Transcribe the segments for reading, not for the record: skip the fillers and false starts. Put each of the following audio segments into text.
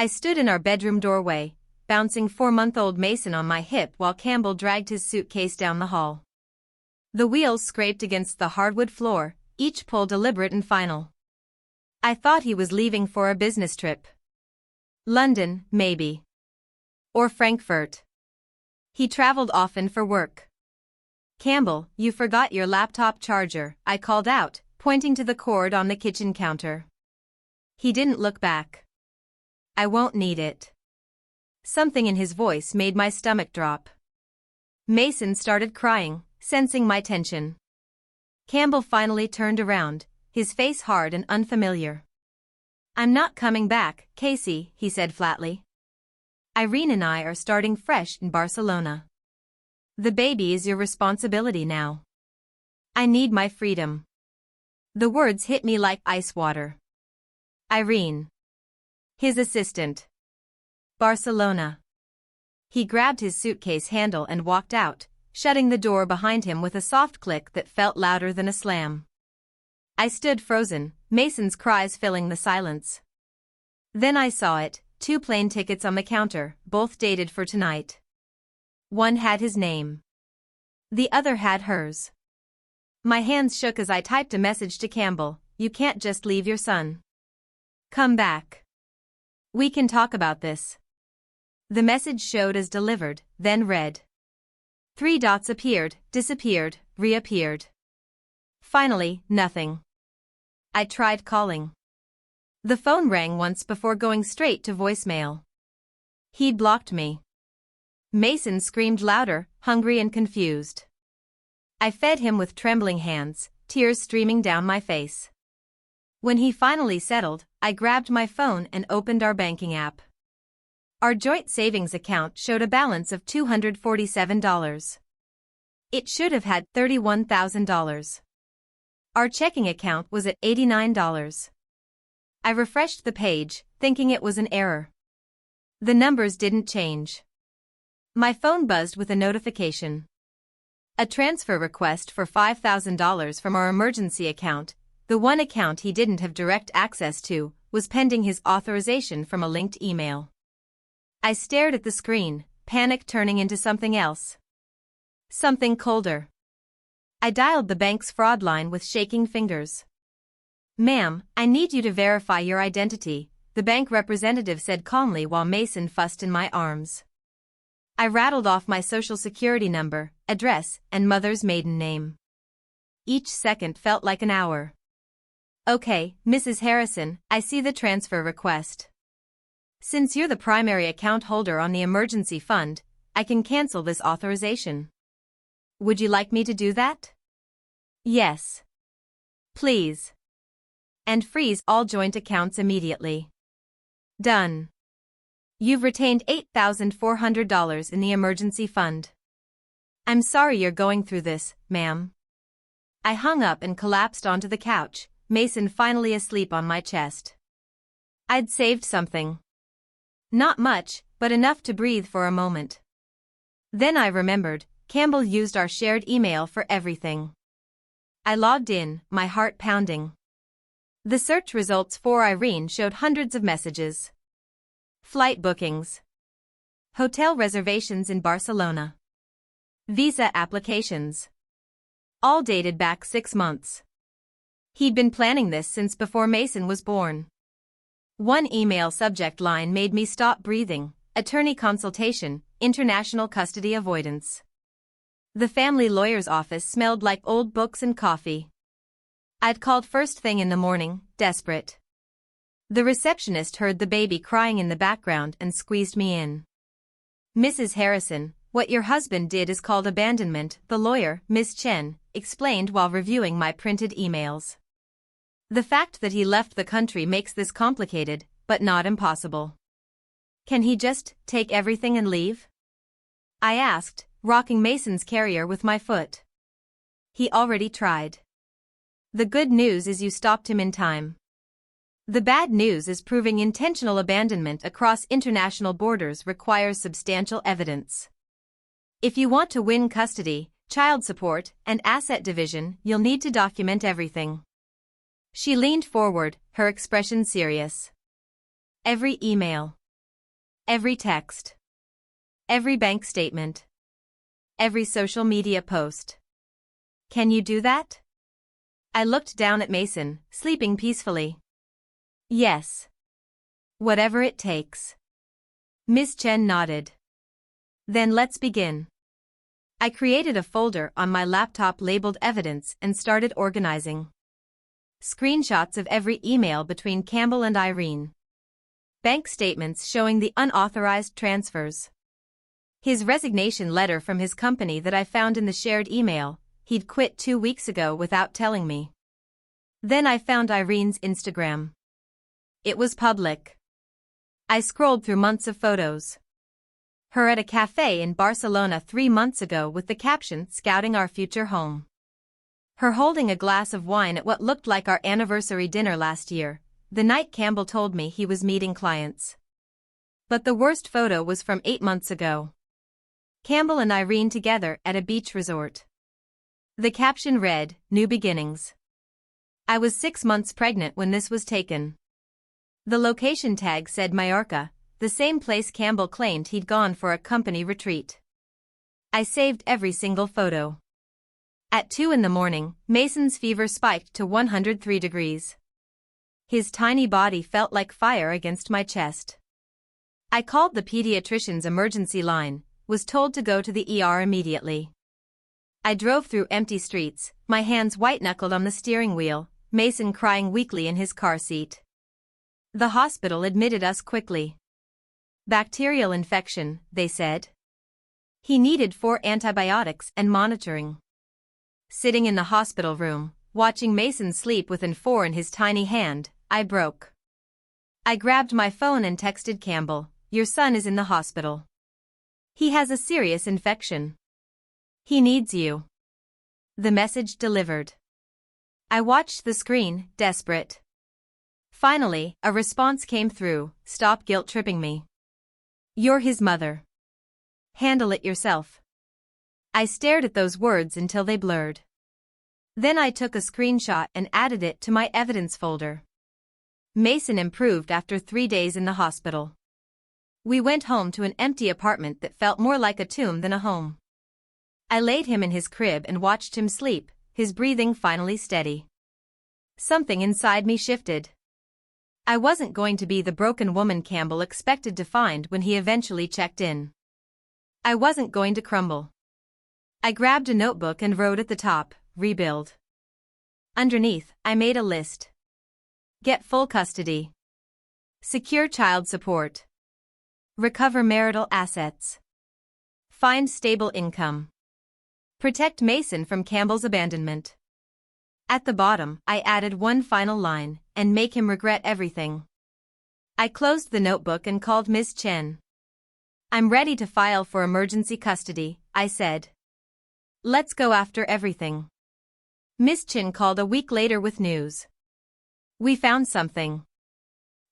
I stood in our bedroom doorway, bouncing 4-month-old Mason on my hip while Campbell dragged his suitcase down the hall. The wheels scraped against the hardwood floor, each pull deliberate and final. I thought he was leaving for a business trip. London, maybe. Or Frankfurt. He traveled often for work. "Campbell, you forgot your laptop charger," I called out, pointing to the cord on the kitchen counter. He didn't look back. "I won't need it." Something in his voice made my stomach drop. Mason started crying, sensing my tension. Campbell finally turned around, his face hard and unfamiliar. "I'm not coming back, Kasey," he said flatly. "Irene and I are starting fresh in Barcelona. The baby is your responsibility now. I need my freedom." The words hit me like ice water. Irene. His assistant. Barcelona. He grabbed his suitcase handle and walked out, shutting the door behind him with a soft click that felt louder than a slam. I stood frozen, Mason's cries filling the silence. Then I saw it, 2 plane tickets on the counter, both dated for tonight. One had his name. The other had hers. My hands shook as I typed a message to Campbell: "You can't just leave your son. Come back. We can talk about this." The message showed as delivered, then read. 3 dots appeared, disappeared, reappeared. Finally, nothing. I tried calling. The phone rang once before going straight to voicemail. He'd blocked me. Mason screamed louder, hungry and confused. I fed him with trembling hands, tears streaming down my face. When he finally settled, I grabbed my phone and opened our banking app. Our joint savings account showed a balance of $247. It should have had $31,000. Our checking account was at $89. I refreshed the page, thinking it was an error. The numbers didn't change. My phone buzzed with a notification. A transfer request for $5,000 from our emergency account, the one account he didn't have direct access to, was pending his authorization from a linked email. I stared at the screen, panic turning into something else. Something colder. I dialed the bank's fraud line with shaking fingers. "Ma'am, I need you to verify your identity," the bank representative said calmly while Mason fussed in my arms. I rattled off my social security number, address, and mother's maiden name. Each second felt like an hour. "Okay, Mrs. Harrison, I see the transfer request. Since you're the primary account holder on the emergency fund, I can cancel this authorization. Would you like me to do that?" "Yes. Please. And freeze all joint accounts immediately." "Done. You've retained $8,400 in the emergency fund. I'm sorry you're going through this, ma'am." I hung up and collapsed onto the couch, Mason finally asleep on my chest. I'd saved something. Not much, but enough to breathe for a moment. Then I remembered, Campbell used our shared email for everything. I logged in, my heart pounding. The search results for Irene showed hundreds of messages. Flight bookings. Hotel reservations in Barcelona. Visa applications. All dated back 6 months. He'd been planning this since before Mason was born. One email subject line made me stop breathing: attorney consultation, international custody avoidance. The family lawyer's office smelled like old books and coffee. I'd called first thing in the morning, desperate. The receptionist heard the baby crying in the background and squeezed me in. "Mrs. Harrison, what your husband did is called abandonment," the lawyer, Miss Chen, explained while reviewing my printed emails. "The fact that he left the country makes this complicated, but not impossible." "Can he just take everything and leave?" I asked, rocking Mason's carrier with my foot. "He already tried. The good news is you stopped him in time. The bad news is proving intentional abandonment across international borders requires substantial evidence. If you want to win custody, child support, and asset division, you'll need to document everything." She leaned forward, her expression serious. "Every email. Every text. Every bank statement. Every social media post. Can you do that? I looked down at Mason, sleeping peacefully. Yes. Whatever it takes. Miss Chen nodded. Then let's begin. I created a folder on my laptop labeled Evidence and started organizing. Screenshots of every email between Campbell and Irene. Bank statements showing the unauthorized transfers. His resignation letter from his company that I found in the shared email. He'd quit 2 weeks ago without telling me. Then I found Irene's Instagram. It was public. I scrolled through months of photos. Her at a cafe in Barcelona 3 months ago with the caption, "Scouting our future home." Her holding a glass of wine at what looked like our anniversary dinner last year, the night Campbell told me he was meeting clients. But the worst photo was from 8 months ago. Campbell and Irene together at a beach resort. The caption read, "New beginnings." I was 6 months pregnant when this was taken. The location tag said Mallorca, the same place Campbell claimed he'd gone for a company retreat. I saved every single photo. At 2 in the morning, Mason's fever spiked to 103 degrees. His tiny body felt like fire against my chest. I called the pediatrician's emergency line, was told to go to the ER immediately. I drove through empty streets, my hands white-knuckled on the steering wheel, Mason crying weakly in his car seat. The hospital admitted us quickly. Bacterial infection, they said. He needed 4 antibiotics and monitoring. Sitting in the hospital room, watching Mason sleep with an 4 in his tiny hand, I broke. I grabbed my phone and texted Campbell, "Your son is in the hospital. He has a serious infection. He needs you." The message delivered. I watched the screen, desperate. Finally, a response came through, "Stop guilt-tripping me. You're his mother. Handle it yourself." I stared at those words until they blurred. Then I took a screenshot and added it to my evidence folder. Mason improved after 3 days in the hospital. We went home to an empty apartment that felt more like a tomb than a home. I laid him in his crib and watched him sleep, his breathing finally steady. Something inside me shifted. I wasn't going to be the broken woman Campbell expected to find when he eventually checked in. I wasn't going to crumble. I grabbed a notebook and wrote at the top, "Rebuild." Underneath, I made a list. Get full custody. Secure child support. Recover marital assets. Find stable income. Protect Mason from Campbell's abandonment. At the bottom, I added one final line, "and make him regret everything." I closed the notebook and called Miss Chen. "I'm ready to file for emergency custody," I said. "Let's go after everything." Miss Chen called a week later with news. "We found something.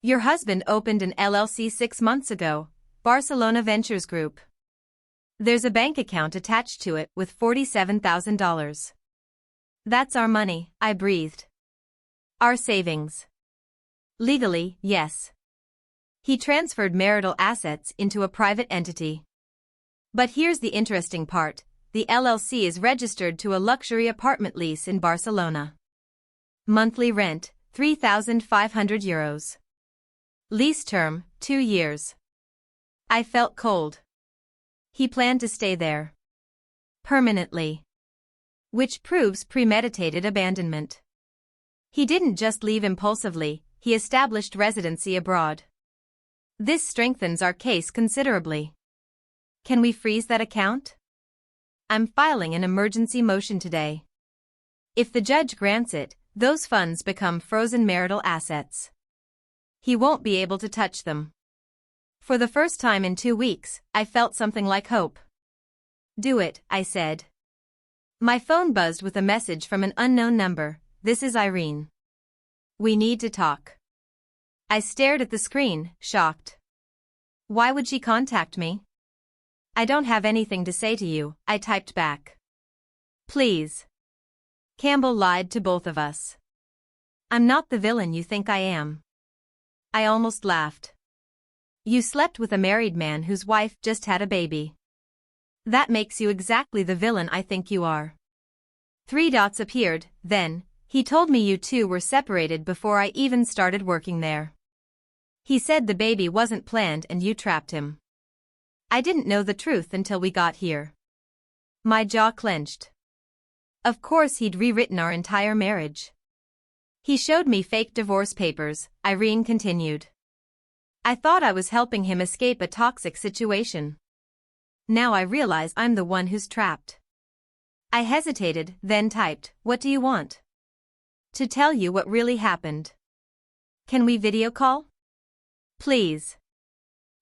Your husband opened an LLC 6 months ago, Barcelona Ventures Group. There's a bank account attached to it with $47,000. That's our money," I breathed. "Our savings." "Legally, yes." He transferred marital assets into a private entity. But here's the interesting part, the LLC is registered to a luxury apartment lease in Barcelona. Monthly rent, €3,500. Lease term, 2 years. I felt cold. He planned to stay there. Permanently. Which proves premeditated abandonment. He didn't just leave impulsively, he established residency abroad. This strengthens our case considerably. Can we freeze that account? I'm filing an emergency motion today. If the judge grants it, those funds become frozen marital assets. He won't be able to touch them. For the first time in 2 weeks, I felt something like hope. "Do it," I said. My phone buzzed with a message from an unknown number. "This is Irene. We need to talk." I stared at the screen, shocked. Why would she contact me? "I don't have anything to say to you," I typed back. "Please." Campbell lied to both of us. "I'm not the villain you think I am." I almost laughed. You slept with a married man whose wife just had a baby. That makes you exactly the villain I think you are. 3 dots appeared, then. He told me you two were separated before I even started working there. He said the baby wasn't planned and you trapped him. I didn't know the truth until we got here. My jaw clenched. Of course he'd rewritten our entire marriage. He showed me fake divorce papers, Irene continued. I thought I was helping him escape a toxic situation. Now I realize I'm the one who's trapped. I hesitated, then typed, "What do you want?" To tell you what really happened. Can we video call? Please.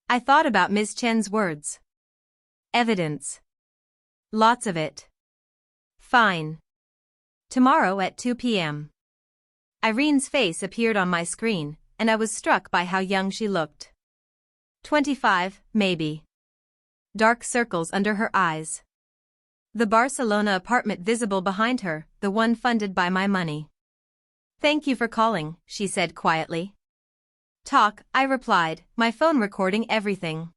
I thought about Ms. Chen's words. Evidence. Lots of it. Fine. Tomorrow at 2 p.m. Irene's face appeared on my screen, and I was struck by how young she looked. 25, maybe. Dark circles under her eyes. The Barcelona apartment visible behind her, the one funded by my money. Thank you for calling, she said quietly. Talk, I replied, my phone recording everything.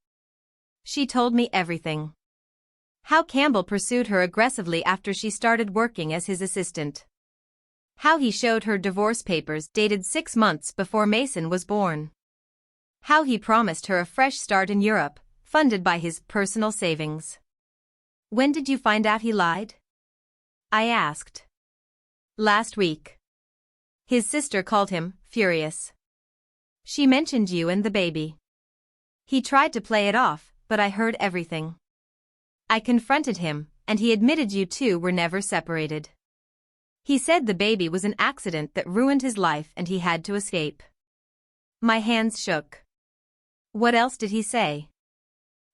She told me everything. How Campbell pursued her aggressively after she started working as his assistant. How he showed her divorce papers dated 6 months before Mason was born. How he promised her a fresh start in Europe, funded by his personal savings. When did you find out he lied? I asked. Last week. His sister called him, furious. She mentioned you and the baby. He tried to play it off, but I heard everything. I confronted him, and he admitted you two were never separated. He said the baby was an accident that ruined his life and he had to escape. My hands shook. What else did he say?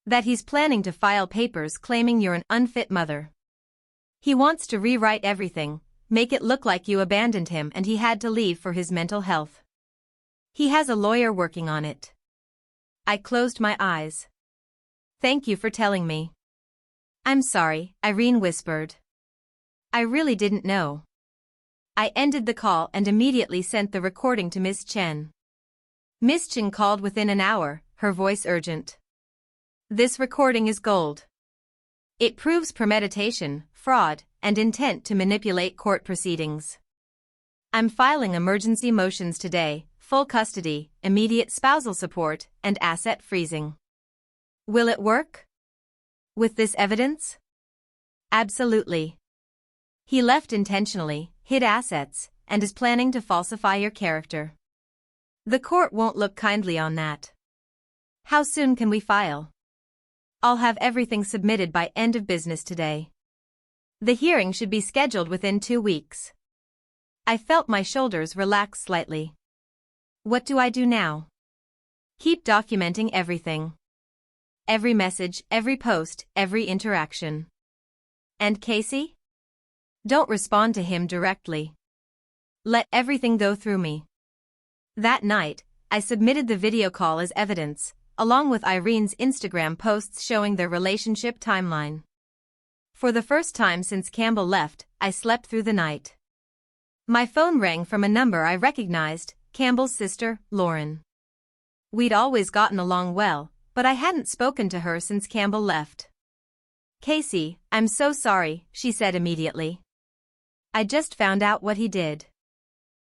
That he's planning to file papers claiming you're an unfit mother. He wants to rewrite everything, make it look like you abandoned him and he had to leave for his mental health. He has a lawyer working on it. I closed my eyes. Thank you for telling me. I'm sorry, Irene whispered. I really didn't know. I ended the call and immediately sent the recording to Miss Chen. Miss Chen called within an hour, her voice urgent. This recording is gold. It proves premeditation, fraud, and intent to manipulate court proceedings. I'm filing emergency motions today, full custody, immediate spousal support, and asset freezing. Will it work? With this evidence? Absolutely. He left intentionally, hid assets, and is planning to falsify your character. The court won't look kindly on that. How soon can we file? I'll have everything submitted by end of business today. The hearing should be scheduled within 2 weeks. I felt my shoulders relax slightly. What do I do now? Keep documenting everything. Every message, every post, every interaction. And Kasey? Don't respond to him directly. Let everything go through me. That night, I submitted the video call as evidence, along with Irene's Instagram posts showing their relationship timeline. For the first time since Campbell left, I slept through the night. My phone rang from a number I recognized, Campbell's sister, Lauren. We'd always gotten along well, but I hadn't spoken to her since Campbell left. Kasey, I'm so sorry, she said immediately. I just found out what he did.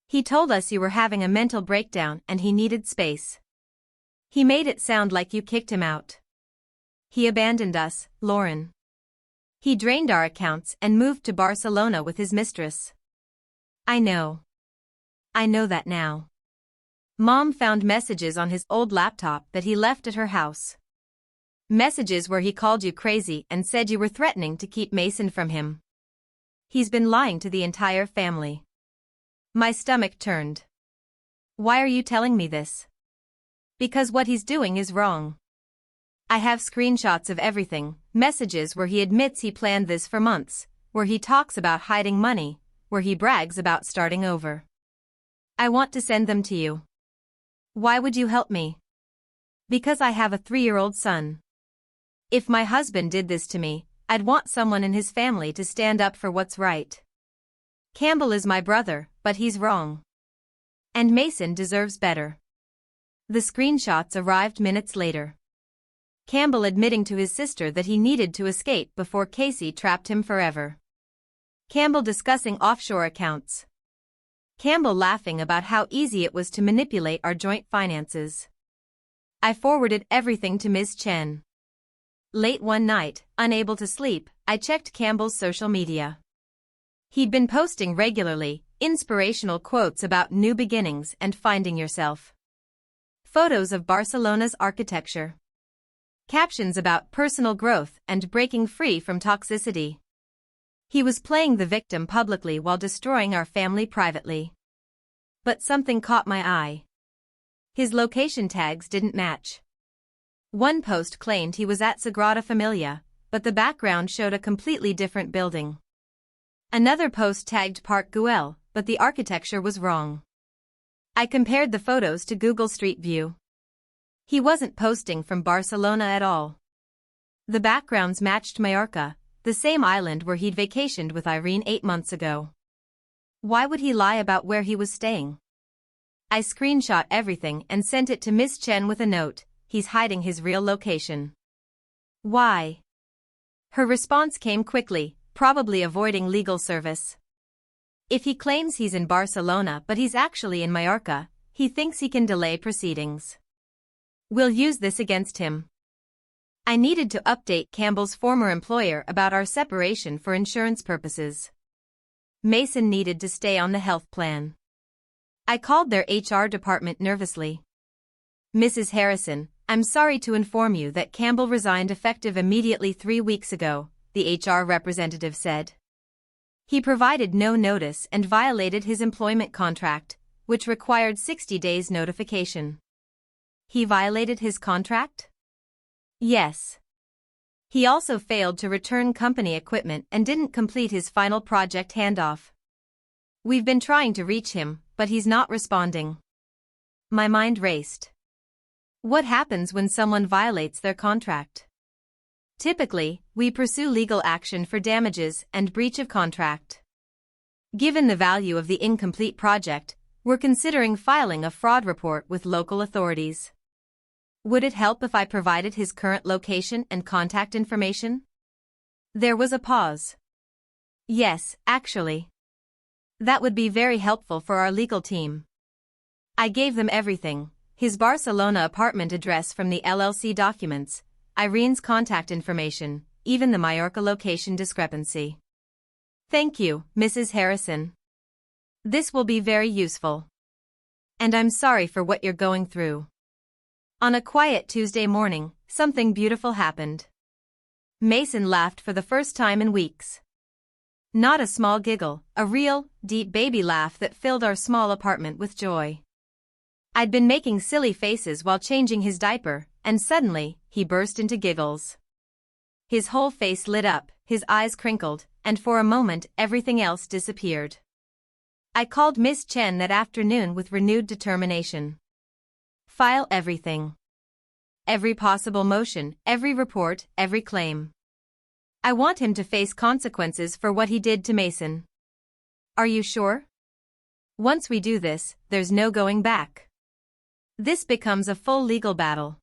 He told us you were having a mental breakdown and he needed space. He made it sound like you kicked him out. He abandoned us, Lauren. He drained our accounts and moved to Barcelona with his mistress. I know. I know that now. Mom found messages on his old laptop that he left at her house. Messages where he called you crazy and said you were threatening to keep Mason from him. He's been lying to the entire family. My stomach turned. Why are you telling me this? Because what he's doing is wrong. I have screenshots of everything, messages where he admits he planned this for months, where he talks about hiding money, where he brags about starting over. I want to send them to you. Why would you help me? Because I have a 3-year-old son. If my husband did this to me, I'd want someone in his family to stand up for what's right. Campbell is my brother, but he's wrong. And Mason deserves better. The screenshots arrived minutes later. Campbell admitting to his sister that he needed to escape before Kasey trapped him forever. Campbell discussing offshore accounts. Campbell laughing about how easy it was to manipulate our joint finances. I forwarded everything to Ms. Chen. Late one night, unable to sleep, I checked Campbell's social media. He'd been posting regularly, inspirational quotes about new beginnings and finding yourself. Photos of Barcelona's architecture. Captions about personal growth and breaking free from toxicity. He was playing the victim publicly while destroying our family privately. But something caught my eye. His location tags didn't match. One post claimed he was at Sagrada Familia, but the background showed a completely different building. Another post tagged Park Güell, but the architecture was wrong. I compared the photos to Google Street View. He wasn't posting from Barcelona at all. The backgrounds matched Mallorca, the same island where he'd vacationed with Irene 8 months ago. Why would he lie about where he was staying? I screenshot everything and sent it to Miss Chen with a note, he's hiding his real location. Why? Her response came quickly, probably avoiding legal service. If he claims he's in Barcelona but he's actually in Mallorca, he thinks he can delay proceedings. We'll use this against him. I needed to update Campbell's former employer about our separation for insurance purposes. Mason needed to stay on the health plan. I called their HR department nervously. Mrs. Harrison, I'm sorry to inform you that Campbell resigned effective immediately 3 weeks ago, the HR representative said. He provided no notice and violated his employment contract, which required 60 days notification. He violated his contract? Yes. He also failed to return company equipment and didn't complete his final project handoff. We've been trying to reach him, but he's not responding. My mind raced. What happens when someone violates their contract? Typically, we pursue legal action for damages and breach of contract. Given the value of the incomplete project, we're considering filing a fraud report with local authorities. Would it help if I provided his current location and contact information? There was a pause. Yes, actually. That would be very helpful for our legal team. I gave them everything, his Barcelona apartment address from the LLC documents, Irene's contact information, even the Mallorca location discrepancy. Thank you, Mrs. Harrison. This will be very useful. And I'm sorry for what you're going through. On a quiet Tuesday morning, something beautiful happened. Mason laughed for the first time in weeks. Not a small giggle, a real, deep baby laugh that filled our small apartment with joy. I'd been making silly faces while changing his diaper, and suddenly, he burst into giggles. His whole face lit up, his eyes crinkled, and for a moment everything else disappeared. I called Miss Chen that afternoon with renewed determination. File everything. Every possible motion, every report, every claim. I want him to face consequences for what he did to Mason. Are you sure? Once we do this, there's no going back. This becomes a full legal battle.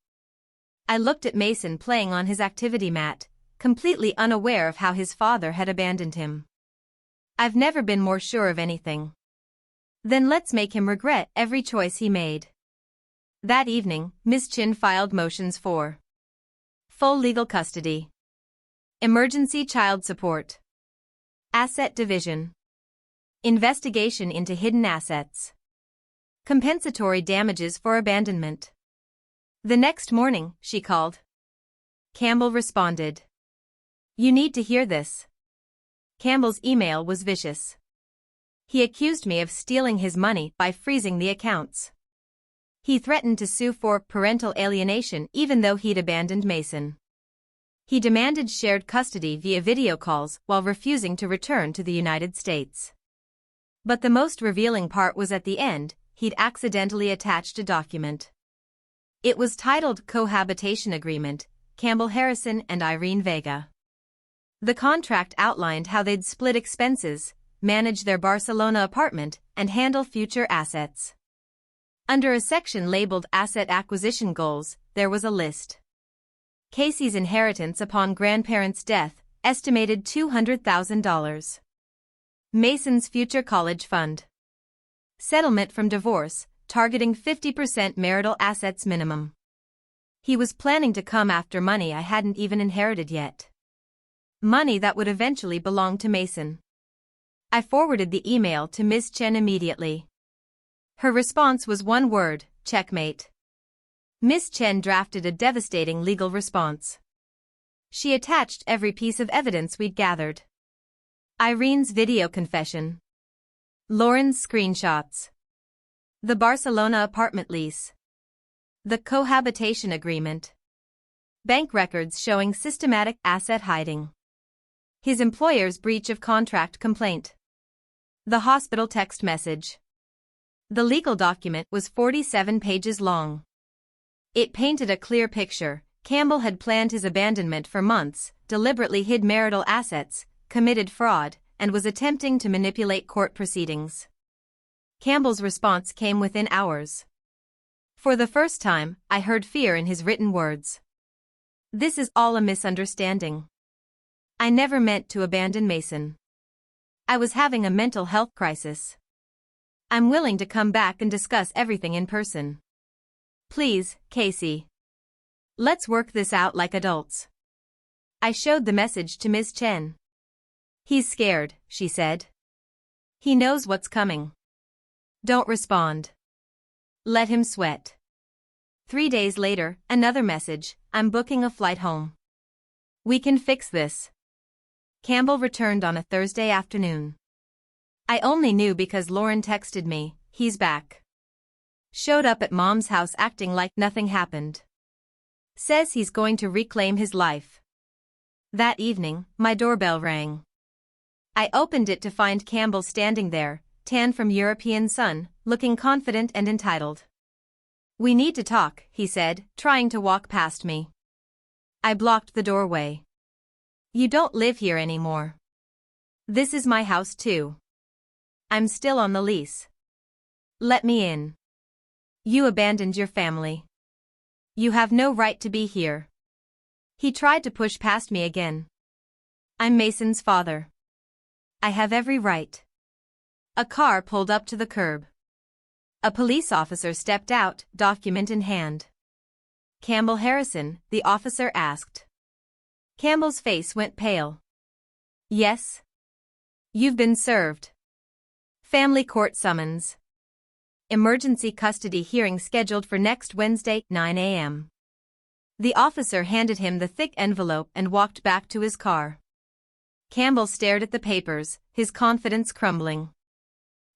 I looked at Mason playing on his activity mat, completely unaware of how his father had abandoned him. I've never been more sure of anything. Then let's make him regret every choice he made. That evening, Ms. Chen filed motions for full legal custody, emergency child support, asset division, investigation into hidden assets, compensatory damages for abandonment. The next morning, she called. Campbell responded. You need to hear this. Campbell's email was vicious. He accused me of stealing his money by freezing the accounts. He threatened to sue for parental alienation even though he'd abandoned Mason. He demanded shared custody via video calls while refusing to return to the United States. But the most revealing part was at the end, he'd accidentally attached a document. It was titled Cohabitation Agreement, Campbell Harrison and Irene Vega. The contract outlined how they'd split expenses, manage their Barcelona apartment, and handle future assets. Under a section labeled Asset Acquisition Goals, there was a list. Kasey's inheritance upon grandparents' death, estimated $200,000. Mason's future college fund. Settlement from divorce, targeting 50% marital assets minimum. He was planning to come after money I hadn't even inherited yet. Money that would eventually belong to Mason. I forwarded the email to Ms. Chen immediately. Her response was one word: checkmate. Ms. Chen drafted a devastating legal response. She attached every piece of evidence we'd gathered. Irene's video confession. Lauren's screenshots. The Barcelona apartment lease. The cohabitation agreement. Bank records showing systematic asset hiding. His employer's breach of contract complaint. The hospital text message. The legal document was 47 pages long. It painted a clear picture. Campbell had planned his abandonment for months, deliberately hid marital assets, committed fraud, and was attempting to manipulate court proceedings. Campbell's response came within hours. For the first time, I heard fear in his written words. This is all a misunderstanding. I never meant to abandon Mason. I was having a mental health crisis. I'm willing to come back and discuss everything in person. Please, Kasey. Let's work this out like adults. I showed the message to Ms. Chen. He's scared, she said. He knows what's coming. Don't respond. Let him sweat. 3 days later, another message: I'm booking a flight home. We can fix this. Campbell returned on a Thursday afternoon. I only knew because Lauren texted me, he's back. Showed up at Mom's house acting like nothing happened. Says he's going to reclaim his life. That evening, my doorbell rang. I opened it to find Campbell standing there, tan from European sun, looking confident and entitled. We need to talk, he said, trying to walk past me. I blocked the doorway. You don't live here anymore. This is my house too. I'm still on the lease. Let me in. You abandoned your family. You have no right to be here. He tried to push past me again. I'm Mason's father. I have every right. A car pulled up to the curb. A police officer stepped out, document in hand. Campbell Harrison, the officer asked. Campbell's face went pale. Yes. You've been served. Family court summons. Emergency custody hearing scheduled for next Wednesday, 9 a.m. The officer handed him the thick envelope and walked back to his car. Campbell stared at the papers, his confidence crumbling.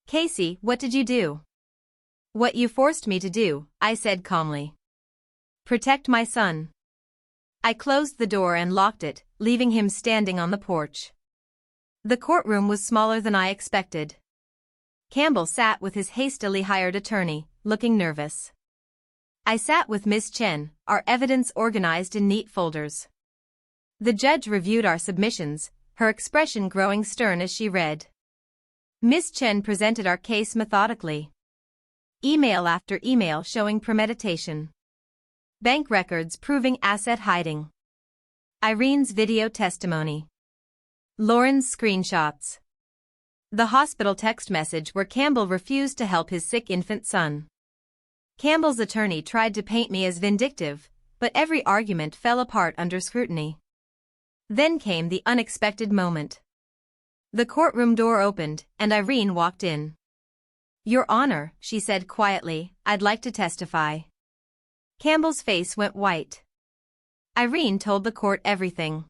Kasey, what did you do? What you forced me to do, I said calmly. Protect my son. I closed the door and locked it, leaving him standing on the porch. The courtroom was smaller than I expected. Campbell sat with his hastily hired attorney, looking nervous. I sat with Miss Chen, our evidence organized in neat folders. The judge reviewed our submissions, her expression growing stern as she read. Miss Chen presented our case methodically. Email after email showing premeditation. Bank records proving asset hiding. Irene's video testimony. Lauren's screenshots. The hospital text message where Campbell refused to help his sick infant son. Campbell's attorney tried to paint me as vindictive, but every argument fell apart under scrutiny. Then came the unexpected moment. The courtroom door opened, and Irene walked in. Your Honor, she said quietly, I'd like to testify. Campbell's face went white. Irene told the court everything.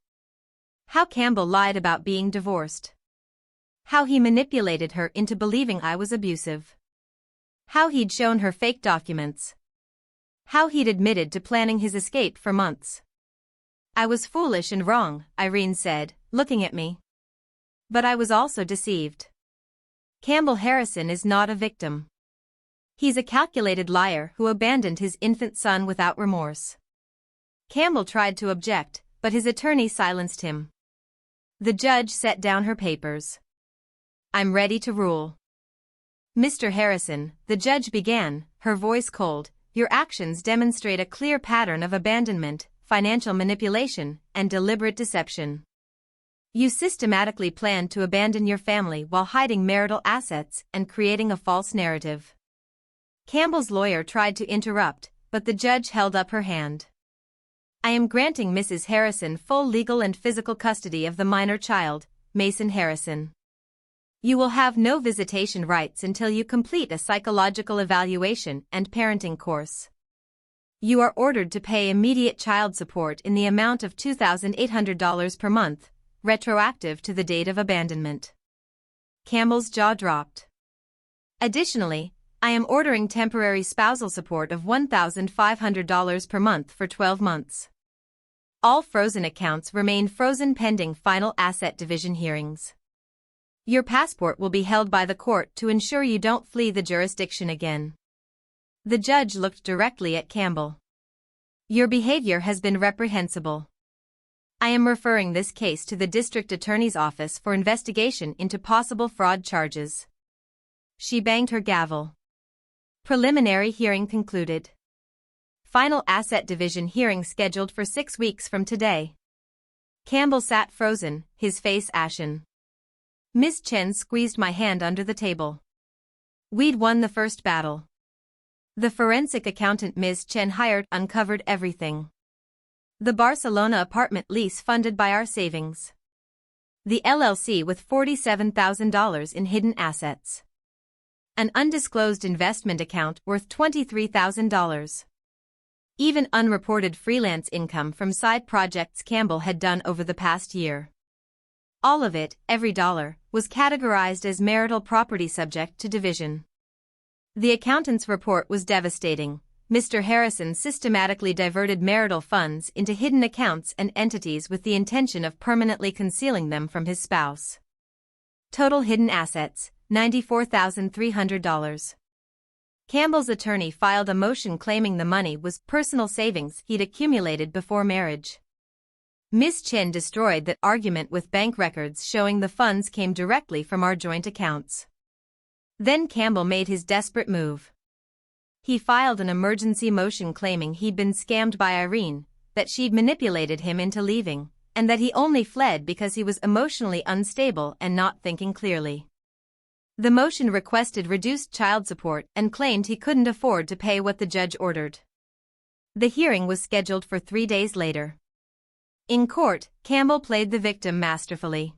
How Campbell lied about being divorced. How he manipulated her into believing I was abusive. How he'd shown her fake documents. How he'd admitted to planning his escape for months. I was foolish and wrong, Irene said, looking at me. But I was also deceived. Campbell Harrison is not a victim. He's a calculated liar who abandoned his infant son without remorse. Campbell tried to object, but his attorney silenced him. The judge set down her papers. I'm ready to rule. Mr. Harrison, the judge began, her voice cold, your actions demonstrate a clear pattern of abandonment, financial manipulation, and deliberate deception. You systematically planned to abandon your family while hiding marital assets and creating a false narrative. Campbell's lawyer tried to interrupt, but the judge held up her hand. I am granting Mrs. Harrison full legal and physical custody of the minor child, Mason Harrison. You will have no visitation rights until you complete a psychological evaluation and parenting course. You are ordered to pay immediate child support in the amount of $2,800 per month, retroactive to the date of abandonment. Campbell's jaw dropped. Additionally, I am ordering temporary spousal support of $1,500 per month for 12 months. All frozen accounts remain frozen pending final asset division hearings. Your passport will be held by the court to ensure you don't flee the jurisdiction again. The judge looked directly at Campbell. Your behavior has been reprehensible. I am referring this case to the district attorney's office for investigation into possible fraud charges. She banged her gavel. Preliminary hearing concluded. Final asset division hearing scheduled for 6 weeks from today. Campbell sat frozen, his face ashen. Ms. Chen squeezed my hand under the table. We'd won the first battle. The forensic accountant Ms. Chen hired uncovered everything. The Barcelona apartment lease funded by our savings. The LLC with $47,000 in hidden assets. An undisclosed investment account worth $23,000. Even unreported freelance income from side projects Campbell had done over the past year. All of it, every dollar, was categorized as marital property subject to division. The accountant's report was devastating. Mr. Harrison systematically diverted marital funds into hidden accounts and entities with the intention of permanently concealing them from his spouse. Total hidden assets, $94,300. Campbell's attorney filed a motion claiming the money was personal savings he'd accumulated before marriage. Ms. Chen destroyed that argument with bank records showing the funds came directly from our joint accounts. Then Campbell made his desperate move. He filed an emergency motion claiming he'd been scammed by Irene, that she'd manipulated him into leaving, and that he only fled because he was emotionally unstable and not thinking clearly. The motion requested reduced child support and claimed he couldn't afford to pay what the judge ordered. The hearing was scheduled for 3 days later. In court, Campbell played the victim masterfully.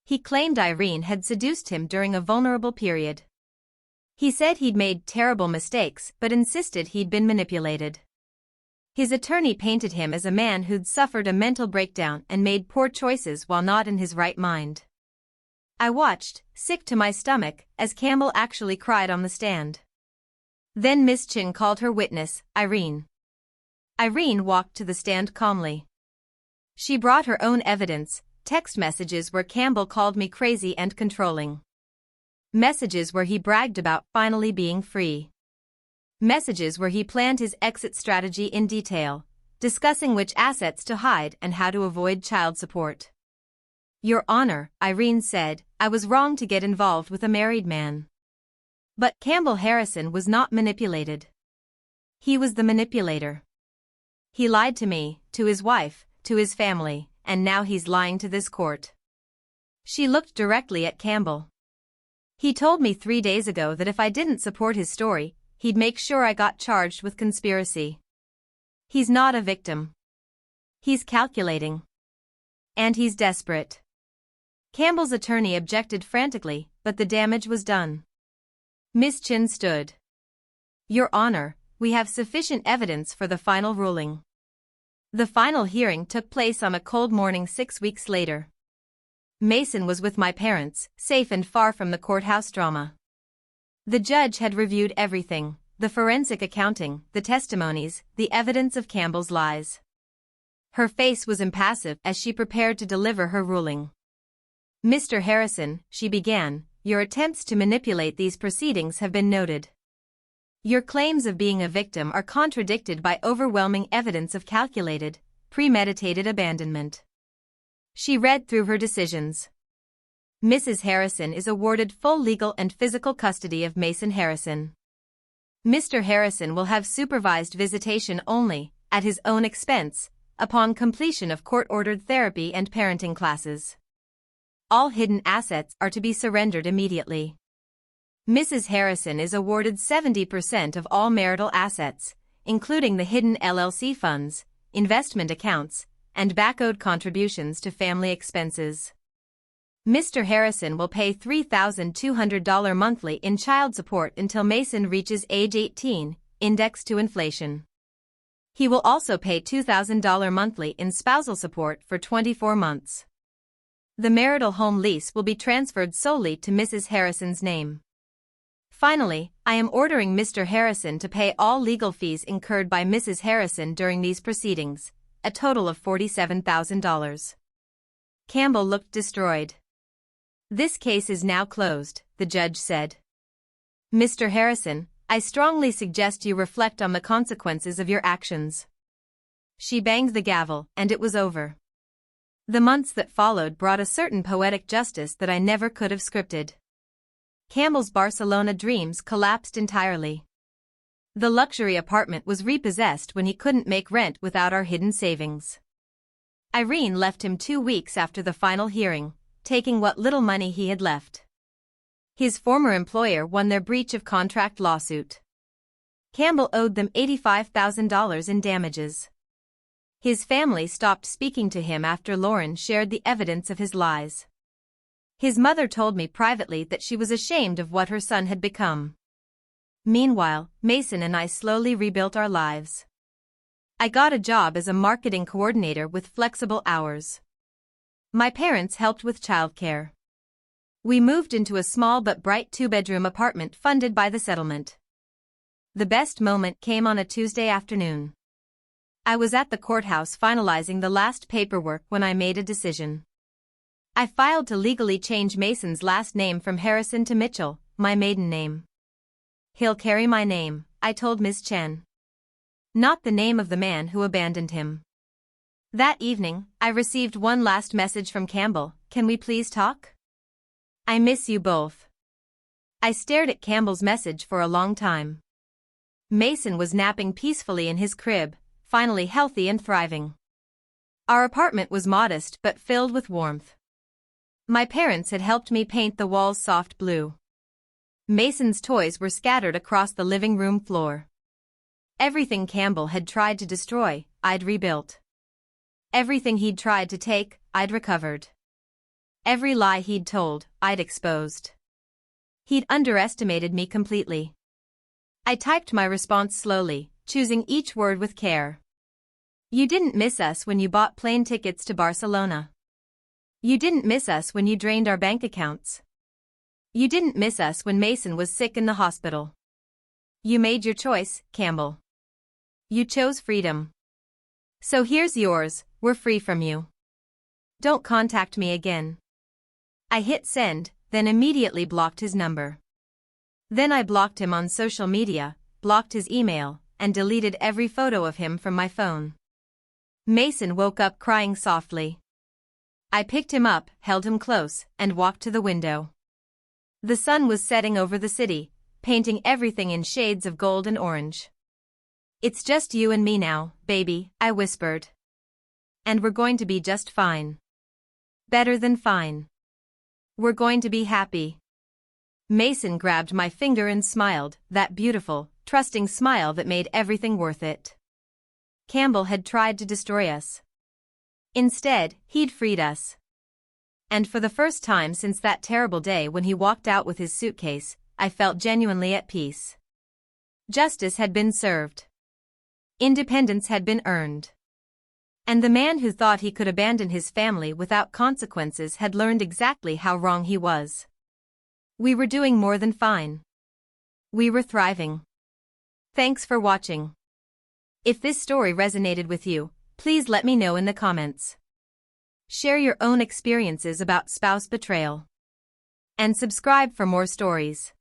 He claimed Irene had seduced him during a vulnerable period. He said he'd made terrible mistakes but insisted he'd been manipulated. His attorney painted him as a man who'd suffered a mental breakdown and made poor choices while not in his right mind. I watched, sick to my stomach, as Campbell actually cried on the stand. Then Miss Chen called her witness, Irene. Irene walked to the stand calmly. She brought her own evidence, text messages where Campbell called me crazy and controlling. Messages where he bragged about finally being free. Messages where he planned his exit strategy in detail, discussing which assets to hide and how to avoid child support. Your Honor, Irene said, I was wrong to get involved with a married man. But Campbell Harrison was not manipulated. He was the manipulator. He lied to me, to his wife, to his family, and now he's lying to this court. She looked directly at Campbell. He told me 3 days ago that if I didn't support his story, he'd make sure I got charged with conspiracy. He's not a victim. He's calculating. And he's desperate. Campbell's attorney objected frantically, but the damage was done. Miss Chen stood. Your Honor, we have sufficient evidence for the final ruling. The final hearing took place on a cold morning 6 weeks later. Mason was with my parents, safe and far from the courthouse drama. The judge had reviewed everything, the forensic accounting, the testimonies, the evidence of Campbell's lies. Her face was impassive as she prepared to deliver her ruling. Mr. Harrison, she began, your attempts to manipulate these proceedings have been noted. Your claims of being a victim are contradicted by overwhelming evidence of calculated, premeditated abandonment. She read through her decisions. Mrs. Harrison is awarded full legal and physical custody of Mason Harrison. Mr. Harrison will have supervised visitation only, at his own expense, upon completion of court-ordered therapy and parenting classes. All hidden assets are to be surrendered immediately. Mrs. Harrison is awarded 70% of all marital assets, including the hidden LLC funds, investment accounts, and back-owed contributions to family expenses. Mr. Harrison will pay $3,200 monthly in child support until Mason reaches age 18, indexed to inflation. He will also pay $2,000 monthly in spousal support for 24 months. The marital home lease will be transferred solely to Mrs. Harrison's name. Finally, I am ordering Mr. Harrison to pay all legal fees incurred by Mrs. Harrison during these proceedings, a total of $47,000. Campbell looked destroyed. This case is now closed, the judge said. Mr. Harrison, I strongly suggest you reflect on the consequences of your actions. She banged the gavel, and it was over. The months that followed brought a certain poetic justice that I never could have scripted. Campbell's Barcelona dreams collapsed entirely. The luxury apartment was repossessed when he couldn't make rent without our hidden savings. Irene left him 2 weeks after the final hearing, taking what little money he had left. His former employer won their breach of contract lawsuit. Campbell owed them $85,000 in damages. His family stopped speaking to him after Lauren shared the evidence of his lies. His mother told me privately that she was ashamed of what her son had become. Meanwhile, Mason and I slowly rebuilt our lives. I got a job as a marketing coordinator with flexible hours. My parents helped with childcare. We moved into a small but bright 2-bedroom apartment funded by the settlement. The best moment came on a Tuesday afternoon. I was at the courthouse finalizing the last paperwork when I made a decision. I filed to legally change Mason's last name from Harrison to Mitchell, my maiden name. He'll carry my name, I told Ms. Chen. Not the name of the man who abandoned him. That evening, I received one last message from Campbell, "Can we please talk? I miss you both." I stared at Campbell's message for a long time. Mason was napping peacefully in his crib, finally healthy and thriving. Our apartment was modest but filled with warmth. My parents had helped me paint the walls soft blue. Mason's toys were scattered across the living room floor. Everything Campbell had tried to destroy, I'd rebuilt. Everything he'd tried to take, I'd recovered. Every lie he'd told, I'd exposed. He'd underestimated me completely. I typed my response slowly, choosing each word with care. You didn't miss us when you bought plane tickets to Barcelona. You didn't miss us when you drained our bank accounts. You didn't miss us when Mason was sick in the hospital. You made your choice, Campbell. You chose freedom. So here's yours, we're free from you. Don't contact me again. I hit send, then immediately blocked his number. Then I blocked him on social media, blocked his email, and deleted every photo of him from my phone. Mason woke up crying softly. I picked him up, held him close, and walked to the window. The sun was setting over the city, painting everything in shades of gold and orange. It's just you and me now, baby, I whispered. And we're going to be just fine. Better than fine. We're going to be happy. Mason grabbed my finger and smiled, that beautiful, trusting smile that made everything worth it. Campbell had tried to destroy us. Instead, he'd freed us. And for the first time since that terrible day when he walked out with his suitcase, I felt genuinely at peace. Justice had been served. Independence had been earned. And the man who thought he could abandon his family without consequences had learned exactly how wrong he was. We were doing more than fine. We were thriving. Thanks for watching. If this story resonated with you, please let me know in the comments. Share your own experiences about spouse betrayal. And subscribe for more stories.